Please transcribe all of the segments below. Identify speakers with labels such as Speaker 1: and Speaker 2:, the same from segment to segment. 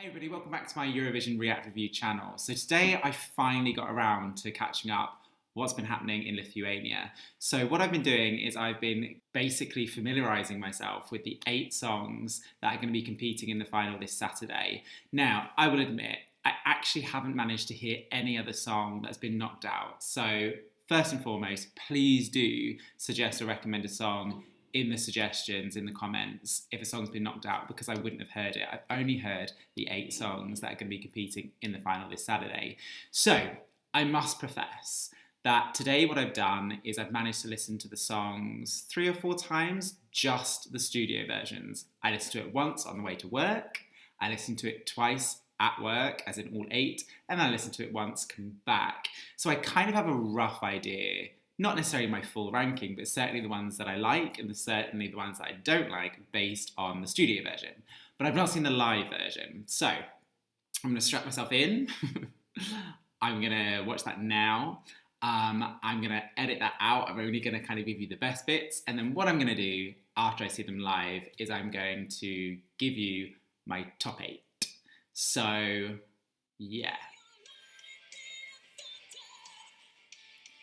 Speaker 1: Hey everybody, welcome back to my Eurovision React Review channel. So today I finally got around to catching up what's been happening in Lithuania. So what I've been doing is I've been basically familiarising myself with the 8 songs that are going to be competing in the final this Saturday. Now, I will admit, I actually haven't managed to hear any other song that's been knocked out. So first and foremost, please do suggest or recommend a song in the suggestions, in the comments, if a song's been knocked out, because I wouldn't have heard it. I've only heard the 8 songs that are going to be competing in the final this Saturday. So, I must profess that today what I've done is I've managed to listen to the songs 3 or 4 times, just the studio versions. I listened to it once on the way to work, I listened to it twice at work, as in all 8, and then I listened to it once, come back. So I kind of have a rough idea, not necessarily my full ranking, but certainly the ones that I like and certainly the ones that I don't like based on the studio version. But I've not seen the live version. So I'm going to strap myself in. I'm going to watch that now. I'm going to edit that out. I'm only going to kind of give you the best bits. And then what I'm going to do after I see them live is I'm going to give you my top 8. So, yeah.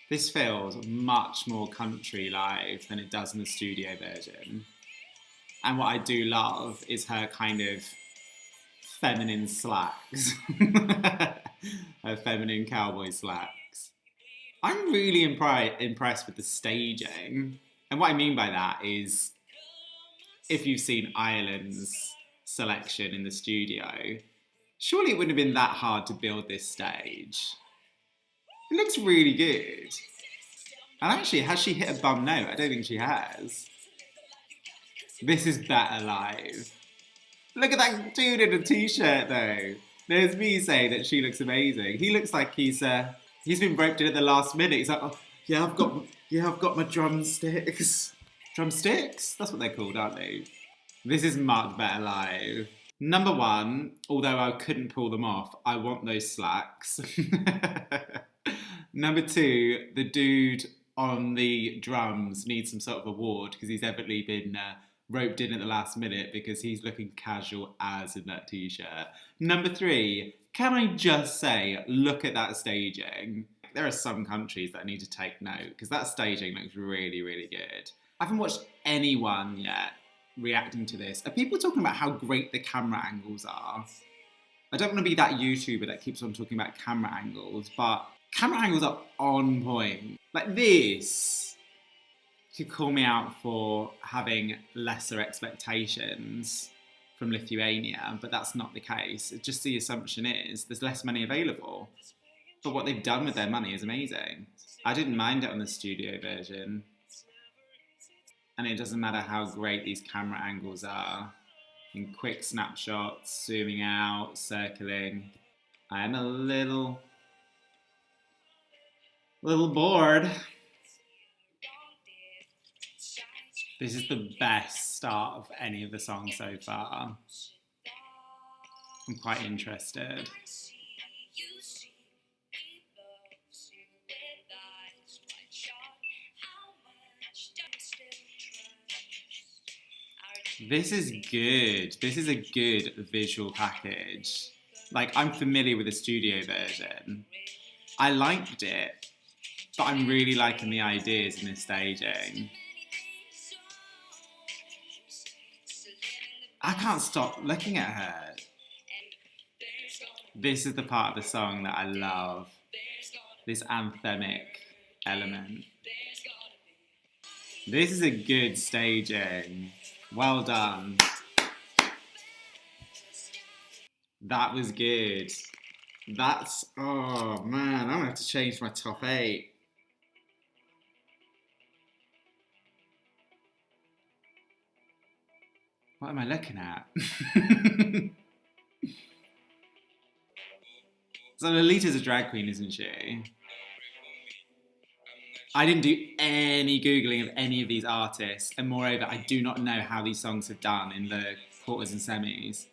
Speaker 1: This feels much more country live than it does in the studio version. And what I do love is her kind of feminine slacks. Her feminine cowboy slacks. I'm really impressed with the staging. And what I mean by that is, if you've seen Ireland's selection in the studio, surely it wouldn't have been that hard to build this stage. It looks really good. And actually, has she hit a bum note? I don't think she has. This is better live. Look at that dude in a t-shirt though. There's me saying that she looks amazing. He looks like he's been roped in at the last minute. He's like, oh, I've got my drumsticks. Drumsticks? That's what they're called, aren't they? This is much better live. Number 1, although I couldn't pull them off, I want those slacks. Number 2, the dude on the drums needs some sort of award because he's evidently been roped in at the last minute because he's looking casual as in that t-shirt. Number 3, can I just say, look at that staging. There are some countries that need to take note because that staging looks really, really good. I haven't watched anyone yet reacting to this. Are people talking about how great the camera angles are? I don't want to be that YouTuber that keeps on talking about camera angles, but camera angles are on point. Like this. You could call me out for having lesser expectations from Lithuania, but that's not the case. It's just the assumption is there's less money available. But what they've done with their money is amazing. I didn't mind it on the studio version. And it doesn't matter how great these camera angles are. In quick snapshots, zooming out, circling. I am a little bored. This is the best start of any of the songs so far. I'm quite interested. This is good. This is a good visual package. Like, I'm familiar with the studio version. I liked it, but I'm really liking the ideas in this staging. I can't stop looking at her. This is the part of the song that I love. This anthemic element. This is a good staging. Well done. That was good. That's, oh man, I'm gonna have to change my top 8. What am I looking at? So Lolita's a drag queen, isn't she? I didn't do any Googling of any of these artists, and moreover, I do not know how these songs have done in the quarters and semis.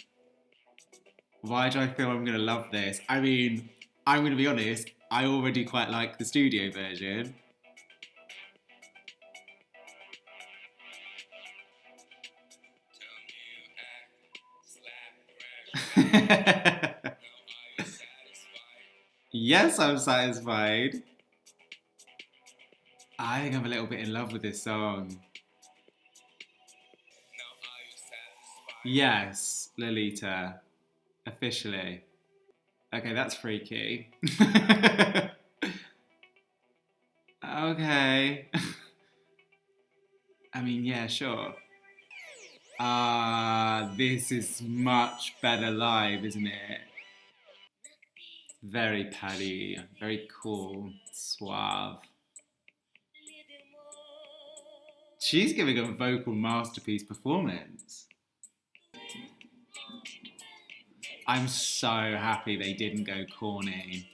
Speaker 1: Why do I feel I'm gonna love this? I mean, I'm gonna be honest, I already quite like the studio version. Yes, I'm satisfied. I think I'm a little bit in love with this song. Yes, Lolita. Officially. Okay, that's freaky. Okay. I mean, yeah, sure. This is much better live, isn't it? Very Paddy, very cool, suave. She's giving a vocal masterpiece performance. I'm so happy they didn't go corny.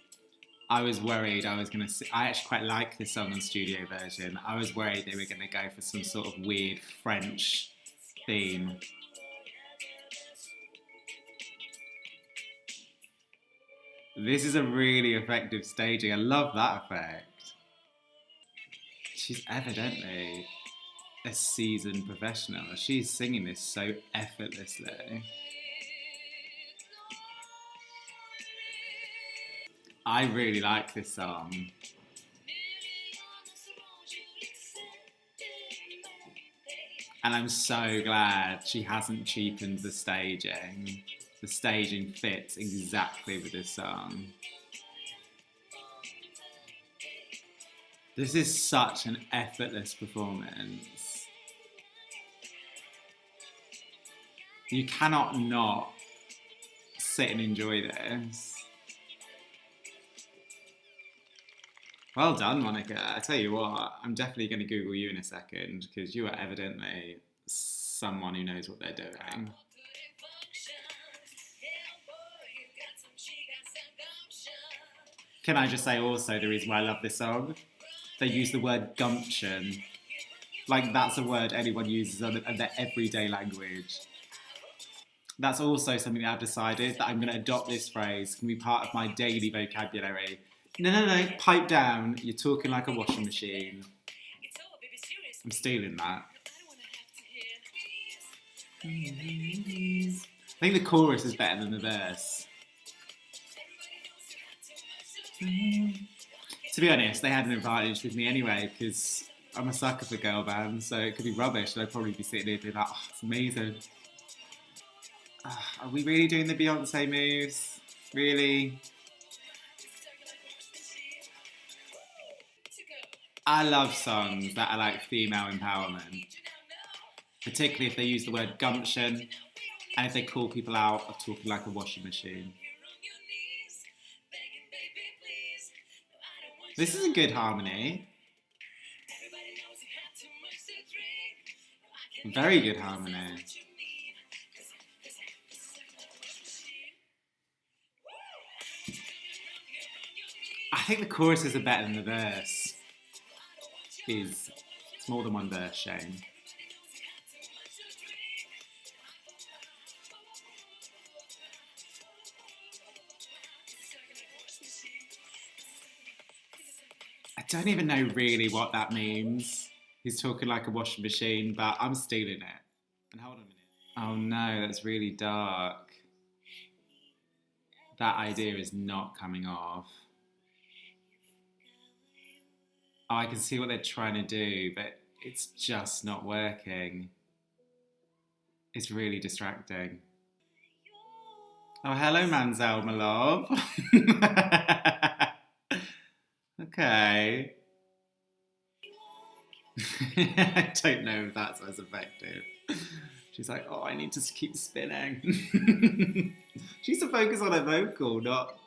Speaker 1: I was worried I was going to... I actually quite like this song on studio version. I was worried they were going to go for some sort of weird French theme. This is a really effective staging. I love that effect. She's evidently a seasoned professional. She's singing this so effortlessly. I really like this song. And I'm so glad she hasn't cheapened the staging. The staging fits exactly with this song. This is such an effortless performance. You cannot not sit and enjoy this. Well done, Monika. I tell you what, I'm definitely going to Google you in a second because you are evidently someone who knows what they're doing. Can I just say also the reason why I love this song? They use the word gumption. Like that's a word anyone uses in their everyday language. That's also something that I've decided that I'm going to adopt this phrase, can be part of my daily vocabulary. No, pipe down. You're talking like a washing machine. I'm stealing that. I think the chorus is better than the verse. To be honest, they had an advantage with me anyway, because I'm a sucker for girl bands, so it could be rubbish, and I'd probably be sitting here being like, oh, it's amazing. Are we really doing the Beyonce moves? Really? I love songs that are like female empowerment, particularly if they use the word gumption and if they call people out of talking like a washing machine. This is a good harmony. Very good harmony. I think the choruses are better than the verse. It's more than one verse, Shane. I don't even know really what that means. He's talking like a washing machine, but I'm stealing it. And hold on a minute. Oh no, that's really dark. That idea is not coming off. Oh, I can see what they're trying to do, but it's just not working. It's really distracting. Oh, hello, Manzel, my love. Okay. I don't know if that's as effective. She's like, oh, I need to keep spinning. She needs to focus on her vocal, not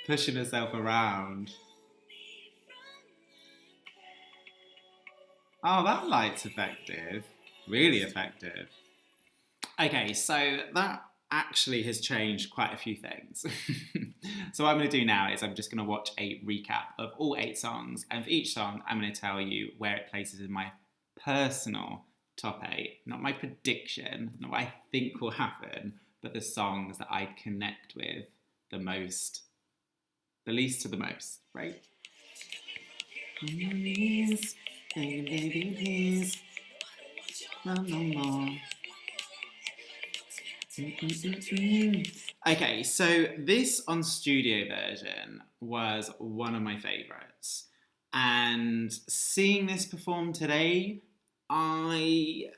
Speaker 1: pushing herself around. Oh, that light's effective. Really effective. Okay, so that actually has changed quite a few things. So what I'm going to do now is I'm just going to watch a recap of all 8 songs, and for each song I'm going to tell you where it places in my personal top 8, not my prediction, not what I think will happen, but the songs that I connect with the most, the least to the most, right? Please, baby, please, no more. Okay, so this on studio version was one of my favourites. And seeing this performed today, I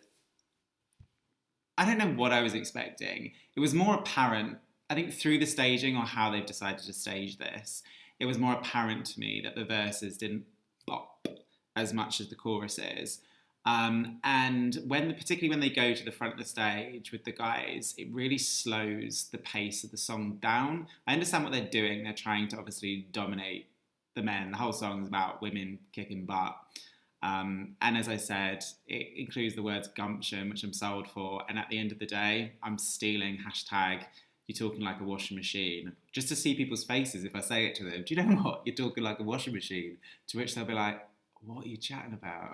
Speaker 1: don't know what I was expecting. It was more apparent, I think through the staging or how they've decided to stage this, it was more apparent to me that the verses didn't bop as much as the choruses. And particularly when they go to the front of the stage with the guys, it really slows the pace of the song down. I understand what they're doing. They're trying to obviously dominate the men. The whole song is about women kicking butt. And as I said, it includes the words gumption, which I'm sold for. And at the end of the day, I'm stealing hashtag you're talking like a washing machine, just to see people's faces if I say it to them. Do you know what? You're talking like a washing machine. To which they'll be like, what are you chatting about?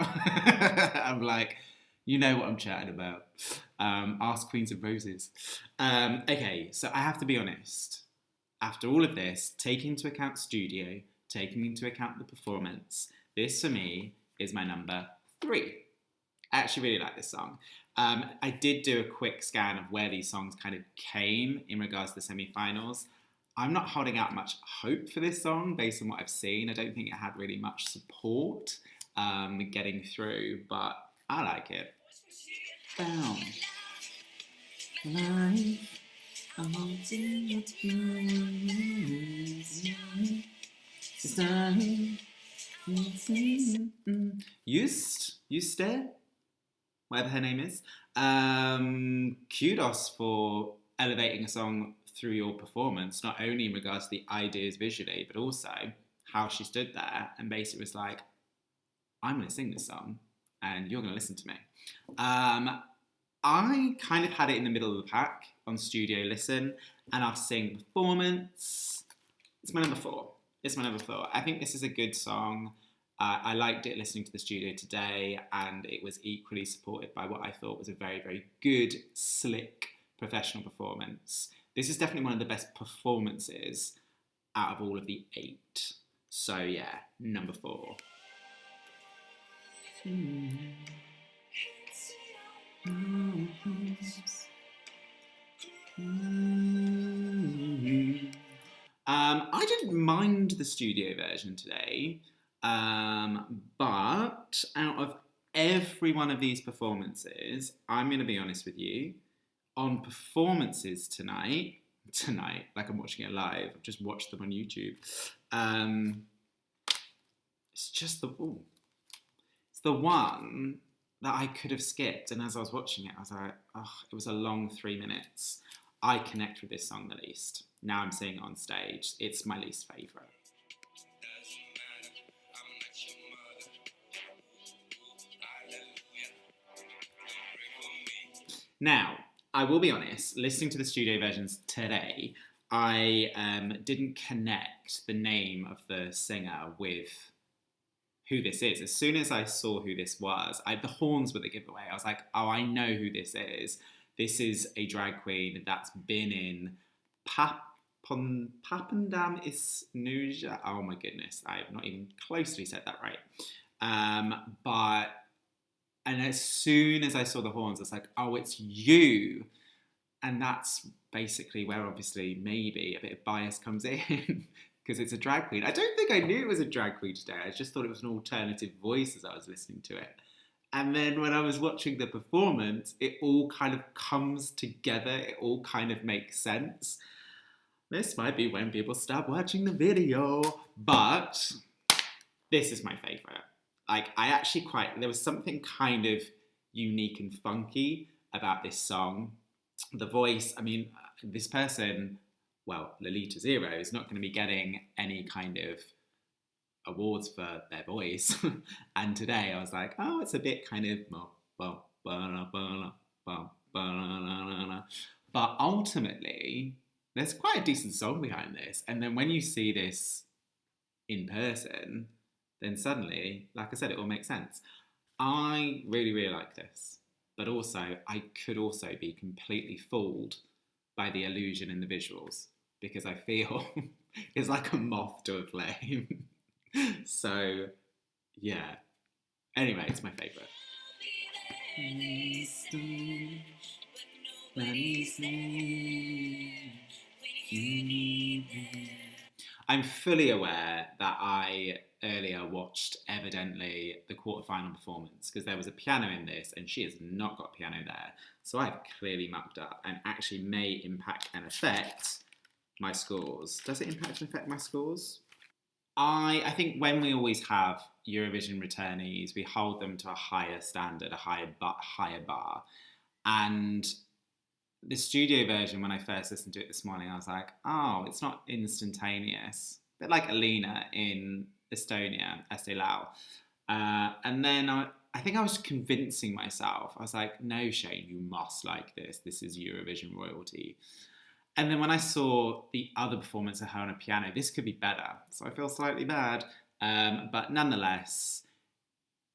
Speaker 1: I'm like, you know what I'm chatting about. Ask Queens of Roses. Okay, so I have to be honest. After all of this, taking into account studio, taking into account the performance, this for me is my number 3. I actually really like this song. I did do a quick scan of where these songs kind of came in regards to the semi-finals. I'm not holding out much hope for this song based on what I've seen. I don't think it had really much support getting through, but I like it. Boom. Life, I'm holding it Justė, whatever her name is. Kudos for elevating a song through your performance, not only in regards to the ideas visually, but also how she stood there and basically was like, I'm going to sing this song and you're going to listen to me. I kind of had it in the middle of the pack on Studio Listen, and I've seen performance. It's my number 4. I think this is a good song. I liked it listening to the studio today, and it was equally supported by what I thought was a very, very good, slick, professional performance. This is definitely one of the best performances out of all of the 8. So yeah, number 4. I didn't mind the studio version today, but out of every one of these performances, I'm going to be honest with you, on performances tonight, like I'm watching it live, I've just watched them on YouTube, it's just it's the one that I could have skipped, and as I was watching it, I was like, oh, it was a long 3 minutes. I connect with this song the least. Now I'm seeing it on stage. It's my least favourite. Now, I will be honest, listening to the studio versions today, I didn't connect the name of the singer with who this is. As soon as I saw who this was, the horns were the giveaway. I was like, oh, I know who this is. This is a drag queen that's been in Pabandom is NAUJO. Oh my goodness, I have not even closely said that right. And as soon as I saw the horns, I was like, oh, it's you. And that's basically where obviously maybe a bit of bias comes in because it's a drag queen. I don't think I knew it was a drag queen today. I just thought it was an alternative voice as I was listening to it. And then when I was watching the performance, it all kind of comes together. It all kind of makes sense. This might be when people stop watching the video, but this is my favourite. Like, there was something kind of unique and funky about this song. The voice, I mean, this person, well, Lolita Zero, is not going to be getting any kind of awards for their voice. And today I was like, oh, it's a bit kind of, but ultimately, there's quite a decent song behind this. And then when you see this in person, then suddenly, like I said, it all makes sense. I really, really like this. But also, I could also be completely fooled by the illusion in the visuals because I feel it's like a moth to a flame. So, yeah. Anyway, it's my favourite. I'm fully aware that I earlier watched, evidently, the quarterfinal performance because there was a piano in this and she has not got a piano there. So I've clearly mucked up and actually may impact and affect my scores. Does it impact and affect my scores? I think when we always have Eurovision returnees, we hold them to a higher standard, a higher bar. And the studio version, when I first listened to it this morning, I was like, oh, it's not instantaneous. A bit like Alina in Estonia, Este Lau. And then I think I was convincing myself. I was like, no, Shane, you must like this. This is Eurovision royalty. And then when I saw the other performance of her on a piano, this could be better. So I feel slightly bad. But nonetheless,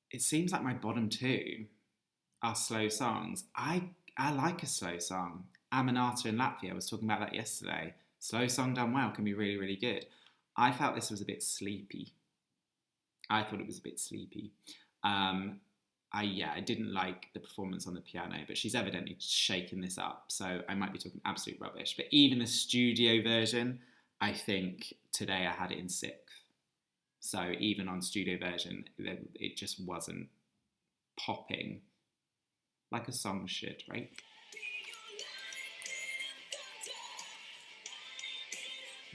Speaker 1: it seems like my bottom two are slow songs. I like a slow song. Aminata in Latvia, I was talking about that yesterday. Slow song done well can be really, really good. I felt this was a bit sleepy. I thought it was a bit sleepy. I didn't like the performance on the piano, but she's evidently shaken this up, so I might be talking absolute rubbish. But even the studio version, I think today I had it in sixth. So even on studio version, it just wasn't popping like a song should, right?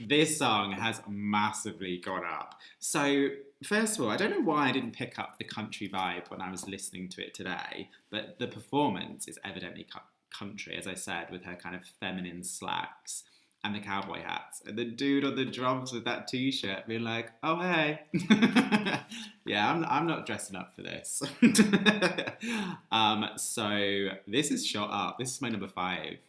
Speaker 1: This song has massively gone up. So, first of all, I don't know why I didn't pick up the country vibe when I was listening to it today, but the performance is evidently country, as I said, with her kind of feminine slacks and the cowboy hats. And the dude on the drums with that t-shirt being like, oh, hey. Yeah, I'm not dressing up for this. So, this is shot up. This is my number 5.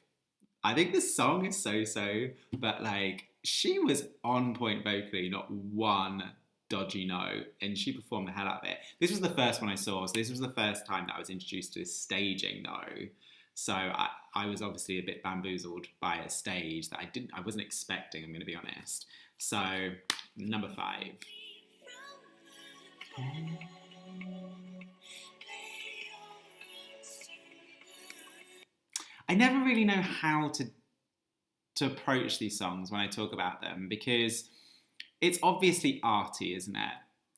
Speaker 1: I think the song is so-so, but like, she was on point vocally, not one dodgy note, and she performed the hell out of it. This was the first one I saw, so this was the first time that I was introduced to staging though. So I was obviously a bit bamboozled by a stage that I wasn't expecting, I'm going to be honest. So, number 5. I never really know how to approach these songs when I talk about them because it's obviously arty, isn't it?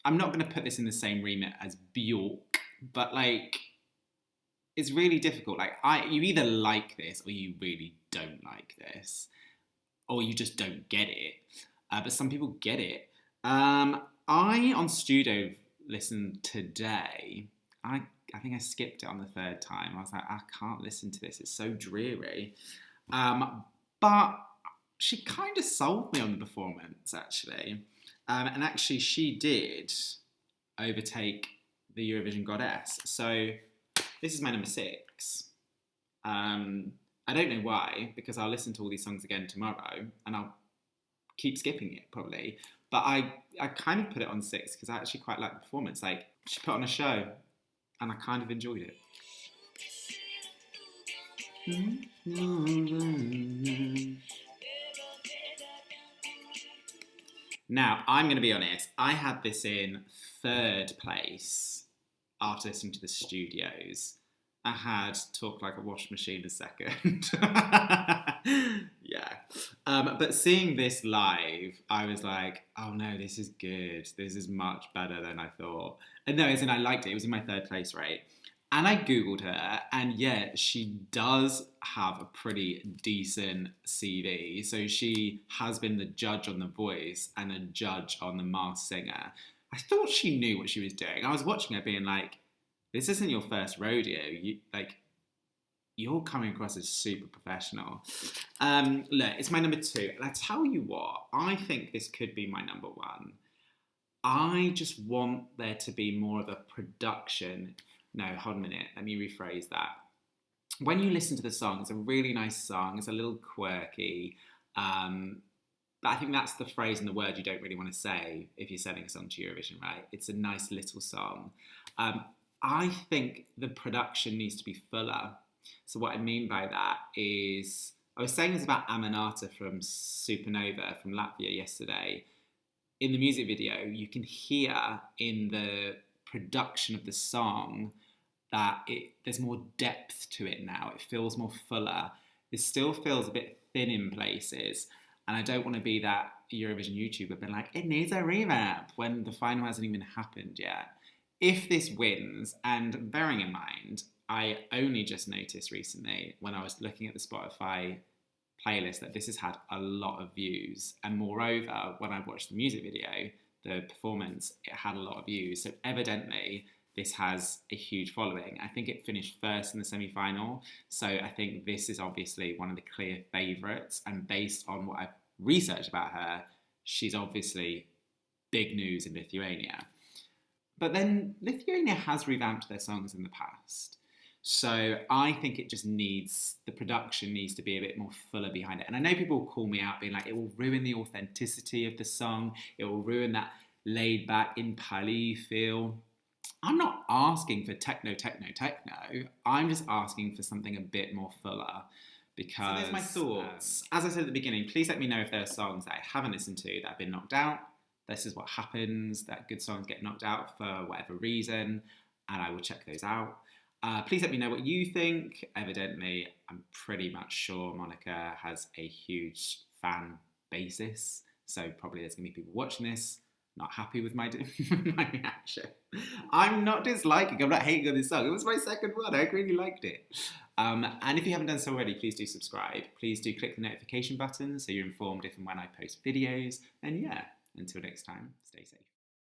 Speaker 1: I'm not going to put this in the same remit as Bjork, but like, it's really difficult. Like, you either like this or you really don't like this, or you just don't get it. But some people get it. I on Studio listened today. I think I skipped it on the 3rd time. I was like, I can't listen to this. It's so dreary. But she kind of sold me on the performance, actually. And actually, she did overtake the Eurovision goddess. So this is my number 6. I don't know why, because I'll listen to all these songs again tomorrow, and I'll keep skipping it, probably. But I kind of put it on 6, because I actually quite like the performance. Like, she put on a show, and I kind of enjoyed it. Now, I'm going to be honest, I had this in 3rd place after listening to the studios. I had Talk Like a Wash Machine a second. Yeah. But seeing this live, I was like, oh no, this is good. This is much better than I thought. And no, as in I liked it. It was in my 3rd place, right? And I Googled her, and yeah, she does have a pretty decent CV. So she has been the judge on The Voice and a judge on The Masked Singer. I thought she knew what she was doing. I was watching her being like, this isn't your first rodeo. You're coming across as super professional. Look, it's my number 2. And I tell you what, I think this could be my number 1. I just want there to be more of a production. No, hold on a minute. Let me rephrase that. When you listen to the song, it's a really nice song. It's a little quirky. But I think that's the phrase and the word you don't really want to say if you're sending a song to Eurovision, right? It's a nice little song. I think the production needs to be fuller. So what I mean by that is, I was saying this about Aminata from Supernova from Latvia yesterday. In the music video, you can hear in the production of the song that there's more depth to it now. It feels more fuller. this still feels a bit thin in places. And I don't want to be that Eurovision YouTuber being like, it needs a revamp when the final hasn't even happened yet. If this wins, and bearing in mind, I only just noticed recently when I was looking at the Spotify playlist that this has had a lot of views. And moreover, when I watched the music video, the performance, it had a lot of views. So evidently, this has a huge following. I think it finished first in the semi-final. So I think this is obviously one of the clear favourites. And based on what I've researched about her, she's obviously big news in Lithuania. But then Lithuania has revamped their songs in the past. So I think it just needs, the production needs to be a bit more fuller behind it. And I know people will call me out being like, it will ruin the authenticity of the song. It will ruin that laid back in Pali feel. I'm not asking for techno. I'm just asking for something a bit more fuller. Because, so there's my thoughts. As I said at the beginning, please let me know if there are songs that I haven't listened to that have been knocked out. This is what happens, that good songs get knocked out for whatever reason, and I will check those out. Please let me know what you think. Evidently, I'm pretty much sure Monika has a huge fan basis, so probably there's going to be people watching this not happy with my reaction. I'm not disliking, I'm not hating on this song. It was my second one, I really liked it. And if you haven't done so already, please do subscribe. Please do click the notification button so you're informed if and when I post videos. And yeah, until next time, stay safe.